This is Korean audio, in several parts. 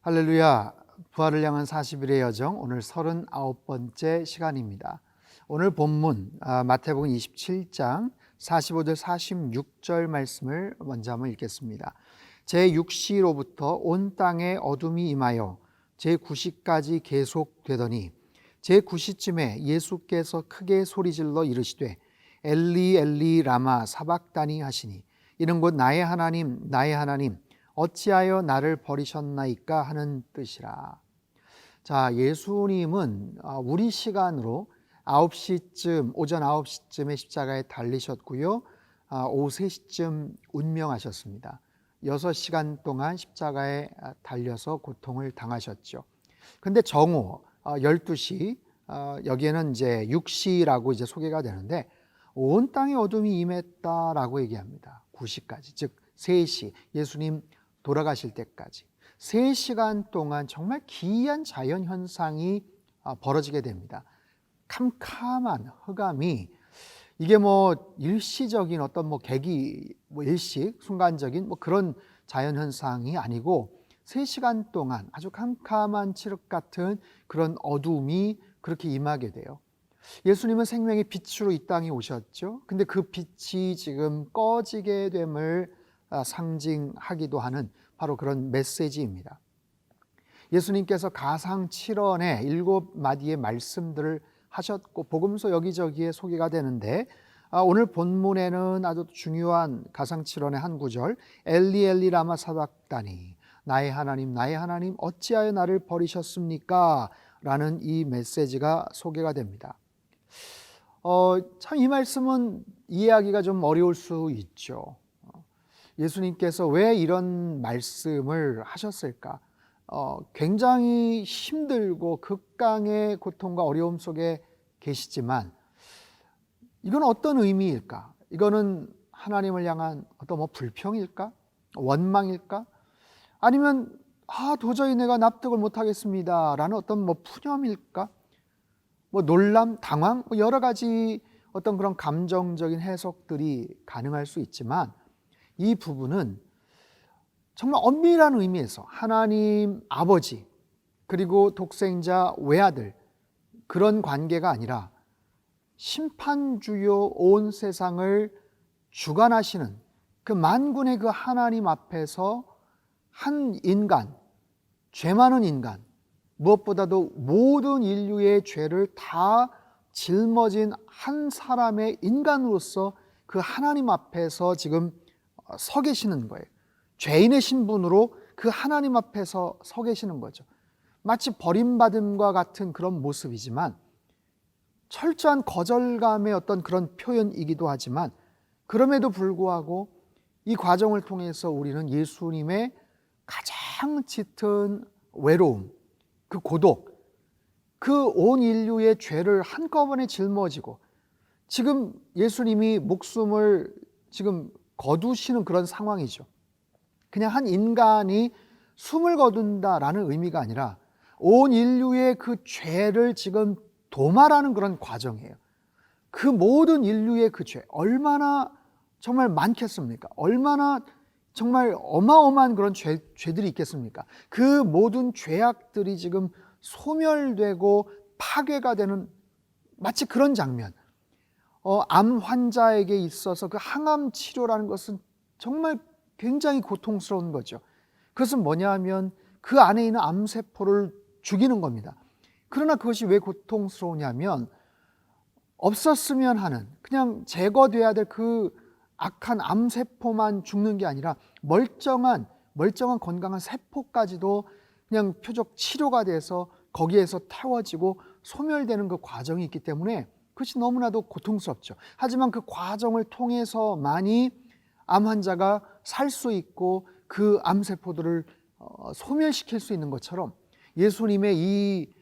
할렐루야. 부활을 향한 40일의 여정, 오늘 39번째 시간입니다. 오늘 본문 마태복음 27장 45절 46절 말씀을 먼저 한번 읽겠습니다. 제6시로부터 온 땅에 어둠이 임하여 제9시까지 계속되더니 제9시쯤에 예수께서 크게 소리질러 이르시되 엘리 엘리 라마 사박다니 하시니 이는 곧 나의 하나님 나의 하나님 어찌하여 나를 버리셨나이까 하는 뜻이라. 자, 예수님은 우리 시간으로 9시쯤, 오전 9시쯤에 십자가에 달리셨고요. 오후 3시쯤 운명하셨습니다. 6시간 동안 십자가에 달려서 고통을 당하셨죠. 근데 정오 12시, 여기에는 이제 6시라고 이제 소개가 되는데 온 땅에 어둠이 임했다라고 얘기합니다. 9시까지, 즉 3시, 예수님 돌아가실 때까지 3시간 동안 정말 기이한 자연현상이 벌어지게 됩니다. 캄캄한 흑암이, 이게 일시적인 어떤 계기, 일식, 순간적인 그런 자연현상이 아니고 3시간 동안 아주 캄캄한 칠흑 같은 그런 어둠이 그렇게 임하게 돼요. 예수님은 생명의 빛으로 이 땅에 오셨죠. 근데 그 빛이 지금 꺼지게 됨을 상징하기도 하는 바로 그런 메시지입니다. 예수님께서 가상 7원의 7마디의 말씀들을 하셨고 복음서 여기저기에 소개가 되는데 오늘 본문에는 아주 중요한 가상 7원의 한 구절, 엘리 엘리 라마 사박다니 나의 하나님 나의 하나님 어찌하여 나를 버리셨습니까? 라는 이 메시지가 소개가 됩니다. 참 이 말씀은 이해하기가 좀 어려울 수 있죠. 예수님께서 왜 이런 말씀을 하셨을까? 굉장히 힘들고 극강의 고통과 어려움 속에 계시지만 이건 어떤 의미일까? 이거는 하나님을 향한 어떤 불평일까? 원망일까? 아니면 도저히 내가 납득을 못하겠습니다 라는 어떤 푸념일까? 놀람, 당황, 여러 가지 어떤 그런 감정적인 해석들이 가능할 수 있지만 이 부분은 정말 엄밀한 의미에서 하나님 아버지 그리고 독생자 외아들 그런 관계가 아니라 심판주요 온 세상을 주관하시는 그 만군의 그 하나님 앞에서 한 인간, 죄 많은 인간, 무엇보다도 모든 인류의 죄를 다 짊어진 한 사람의 인간으로서 그 하나님 앞에서 지금 서 계시는 거예요. 죄인의 신분으로 그 하나님 앞에서 서 계시는 거죠. 마치 버림받음과 같은 그런 모습이지만 철저한 거절감의 어떤 그런 표현이기도 하지만 그럼에도 불구하고 이 과정을 통해서 우리는 예수님의 가장 짙은 외로움, 그 고독, 그 온 인류의 죄를 한꺼번에 짊어지고 지금 예수님이 목숨을 지금 거두시는 그런 상황이죠. 그냥 한 인간이 숨을 거둔다라는 의미가 아니라 온 인류의 그 죄를 지금 도말하는 그런 과정이에요. 그 모든 인류의 그 죄 얼마나 정말 많겠습니까? 얼마나 정말 어마어마한 그런 죄들이 있겠습니까? 그 모든 죄악들이 지금 소멸되고 파괴가 되는 마치 그런 장면. 암 환자에게 있어서 그 항암 치료라는 것은 정말 굉장히 고통스러운 거죠. 그것은 뭐냐 하면 그 안에 있는 암세포를 죽이는 겁니다. 그러나 그것이 왜 고통스러우냐면 없었으면 하는, 그냥 제거돼야 될 그 악한 암세포만 죽는 게 아니라 멀쩡한 건강한 세포까지도 그냥 표적 치료가 돼서 거기에서 태워지고 소멸되는 그 과정이 있기 때문에 그것이 너무나도 고통스럽죠. 하지만 그 과정을 통해서만이 암 환자가 살 수 있고 그 암세포들을 소멸시킬 수 있는 것처럼 예수님의 이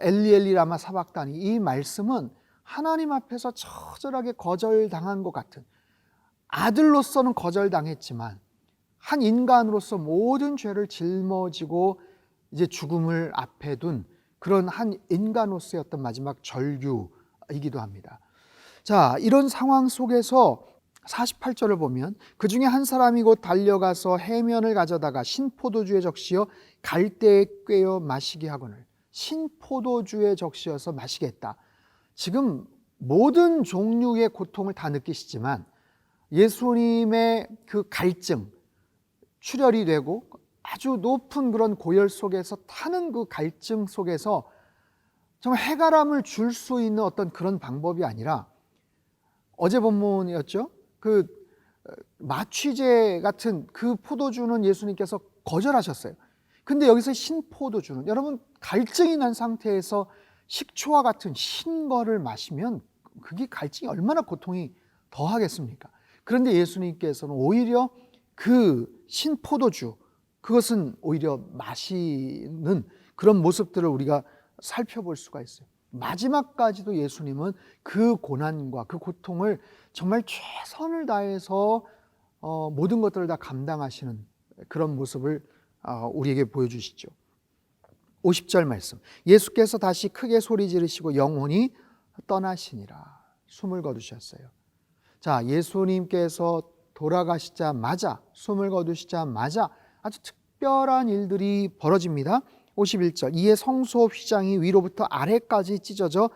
엘리 엘리 라마 사박다니 이 말씀은 하나님 앞에서 처절하게 거절당한 것 같은, 아들로서는 거절당했지만 한 인간으로서 모든 죄를 짊어지고 이제 죽음을 앞에 둔 그런 한 인간으로서의 어떤 마지막 절규이기도 합니다. 자, 이런 상황 속에서 48절을 보면 그 중에 한 사람이 곧 달려가서 해면을 가져다가 신포도주에 적시어 갈대에 꿰어 마시게 하거늘. 신포도주에 적시어서 마시게 했다. 지금 모든 종류의 고통을 다 느끼시지만 예수님의 그 갈증, 출혈이 되고 아주 높은 그런 고열 속에서 타는 그 갈증 속에서 정말 해가람을 줄 수 있는 어떤 그런 방법이 아니라, 어제 본문이었죠. 그 마취제 같은 그 포도주는 예수님께서 거절하셨어요. 근데 여기서 신포도주는, 여러분 갈증이 난 상태에서 식초와 같은 신 거를 마시면 그게 갈증이 얼마나 고통이 더하겠습니까? 그런데 예수님께서는 오히려 그 신포도주, 그것은 오히려 마시는 그런 모습들을 우리가 살펴볼 수가 있어요. 마지막까지도 예수님은 그 고난과 그 고통을 정말 최선을 다해서 모든 것들을 다 감당하시는 그런 모습을 우리에게 보여주시죠. 50절 말씀, 예수께서 다시 크게 소리 지르시고 영혼이 떠나시니라. 숨을 거두셨어요. 자, 예수님께서 돌아가시자마자, 숨을 거두시자마자 아주 특별한 일들이 벌어집니다. 51절, 이에 성소 휘장이 위로부터 아래까지 찢어져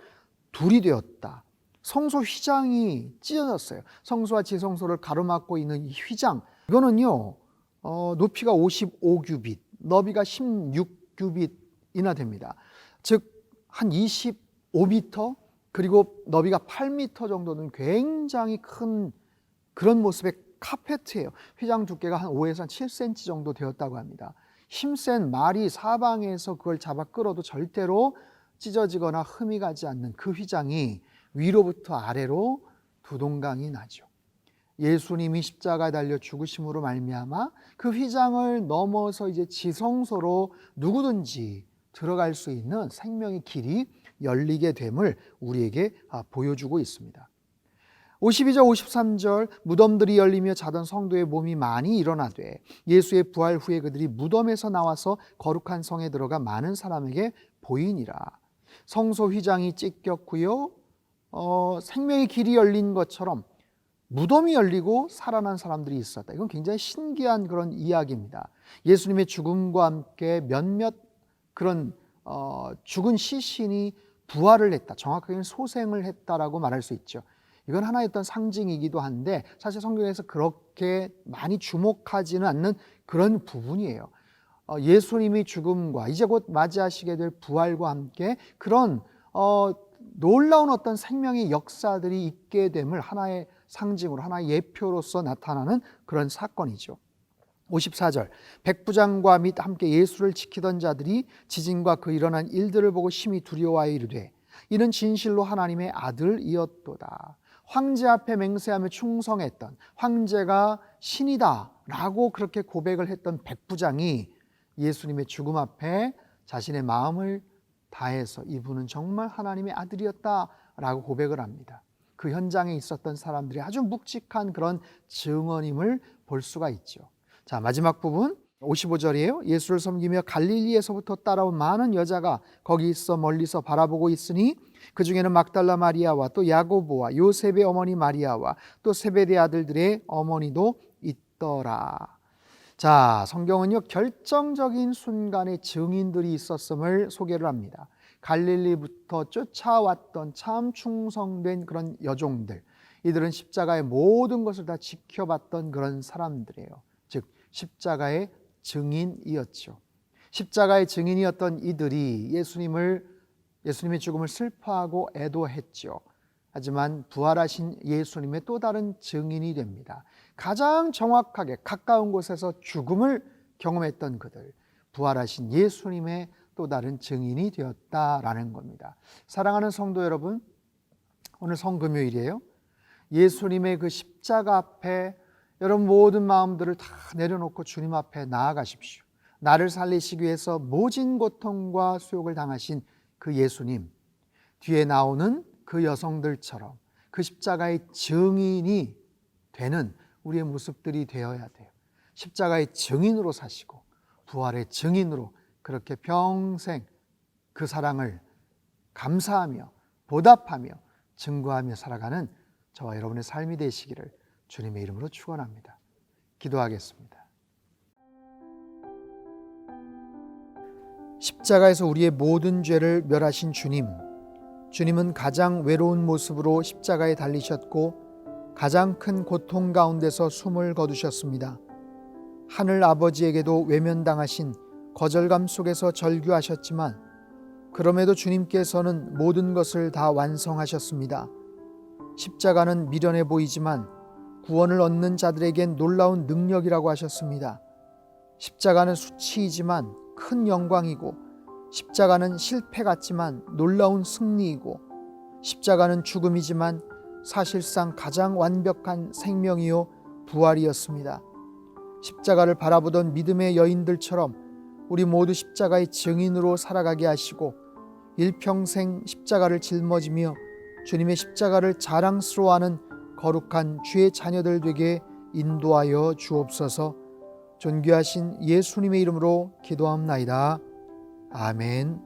둘이 되었다. 성소 휘장이 찢어졌어요. 성소와 지성소를 가로막고 있는 이 휘장, 이거는요 높이가 55규빗, 너비가 16규빗이나 됩니다. 즉 한 25m, 그리고 너비가 8m 정도는 굉장히 큰 그런 모습의 카페트예요. 휘장 두께가 한 5에서 7cm 정도 되었다고 합니다. 힘센 말이 사방에서 그걸 잡아 끌어도 절대로 찢어지거나 흠이 가지 않는 그 휘장이 위로부터 아래로 두 동강이 나죠. 예수님이 십자가에 달려 죽으심으로 말미암아 그 휘장을 넘어서 이제 지성소로 누구든지 들어갈 수 있는 생명의 길이 열리게 됨을 우리에게 보여주고 있습니다. 52절 53절, 무덤들이 열리며 자던 성도의 몸이 많이 일어나되 예수의 부활 후에 그들이 무덤에서 나와서 거룩한 성에 들어가 많은 사람에게 보이니라. 성소 휘장이 찢겼고요, 생명의 길이 열린 것처럼 무덤이 열리고 살아난 사람들이 있었다. 이건 굉장히 신기한 그런 이야기입니다. 예수님의 죽음과 함께 몇몇 그런 죽은 시신이 부활을 했다, 정확하게는 소생을 했다라고 말할 수 있죠. 이건 하나의 어떤 상징이기도 한데 사실 성경에서 그렇게 많이 주목하지는 않는 그런 부분이에요. 예수님이 죽음과 이제 곧 맞이하시게 될 부활과 함께 그런 놀라운 어떤 생명의 역사들이 있게 됨을 하나의 상징으로, 하나의 예표로서 나타나는 그런 사건이죠. 54절, 백부장과 및 함께 예수를 지키던 자들이 지진과 그 일어난 일들을 보고 심히 두려워하여 이르되 이는 진실로 하나님의 아들이었도다. 황제 앞에 맹세하며 충성했던, 황제가 신이다 라고 그렇게 고백을 했던 백부장이 예수님의 죽음 앞에 자신의 마음을 다해서 이분은 정말 하나님의 아들이었다 라고 고백을 합니다. 그 현장에 있었던 사람들이 아주 묵직한 그런 증언임을 볼 수가 있죠. 자, 마지막 부분 55절이에요. 예수를 섬기며 갈릴리에서부터 따라온 많은 여자가 거기 있어 멀리서 바라보고 있으니 그 중에는 막달라 마리아와 또 야고보와 요셉의 어머니 마리아와 또 세베대 아들들의 어머니도 있더라. 자, 성경은요 결정적인 순간에 증인들이 있었음을 소개를 합니다. 갈릴리부터 쫓아왔던 참 충성된 그런 여종들, 이들은 십자가의 모든 것을 다 지켜봤던 그런 사람들이에요. 즉 십자가의 증인이었죠. 십자가의 증인이었던 이들이 예수님의 죽음을 슬퍼하고 애도했죠. 하지만 부활하신 예수님의 또 다른 증인이 됩니다. 가장 정확하게 가까운 곳에서 죽음을 경험했던 그들, 부활하신 예수님의 또 다른 증인이 되었다라는 겁니다. 사랑하는 성도 여러분, 오늘 성금요일이에요. 예수님의 그 십자가 앞에 여러분 모든 마음들을 다 내려놓고 주님 앞에 나아가십시오. 나를 살리시기 위해서 모진 고통과 수욕을 당하신 그 예수님, 뒤에 나오는 그 여성들처럼 그 십자가의 증인이 되는 우리의 모습들이 되어야 돼요. 십자가의 증인으로 사시고 부활의 증인으로 그렇게 평생 그 사랑을 감사하며 보답하며 증거하며 살아가는 저와 여러분의 삶이 되시기를 주님의 이름으로 축원합니다. 기도하겠습니다. 십자가에서 우리의 모든 죄를 멸하신 주님, 주님은 가장 외로운 모습으로 십자가에 달리셨고 가장 큰 고통 가운데서 숨을 거두셨습니다. 하늘 아버지에게도 외면당하신 거절감 속에서 절규하셨지만 그럼에도 주님께서는 모든 것을 다 완성하셨습니다. 십자가는 미련해 보이지만 구원을 얻는 자들에겐 놀라운 능력이라고 하셨습니다. 십자가는 수치이지만 큰 영광이고, 십자가는 실패 같지만 놀라운 승리이고, 십자가는 죽음이지만 사실상 가장 완벽한 생명이요 부활이었습니다. 십자가를 바라보던 믿음의 여인들처럼 우리 모두 십자가의 증인으로 살아가게 하시고 일평생 십자가를 짊어지며 주님의 십자가를 자랑스러워하는 거룩한 주의 자녀들 되게 인도하여 주옵소서. 존귀하신 예수님의 이름으로 기도합나이다. 아멘.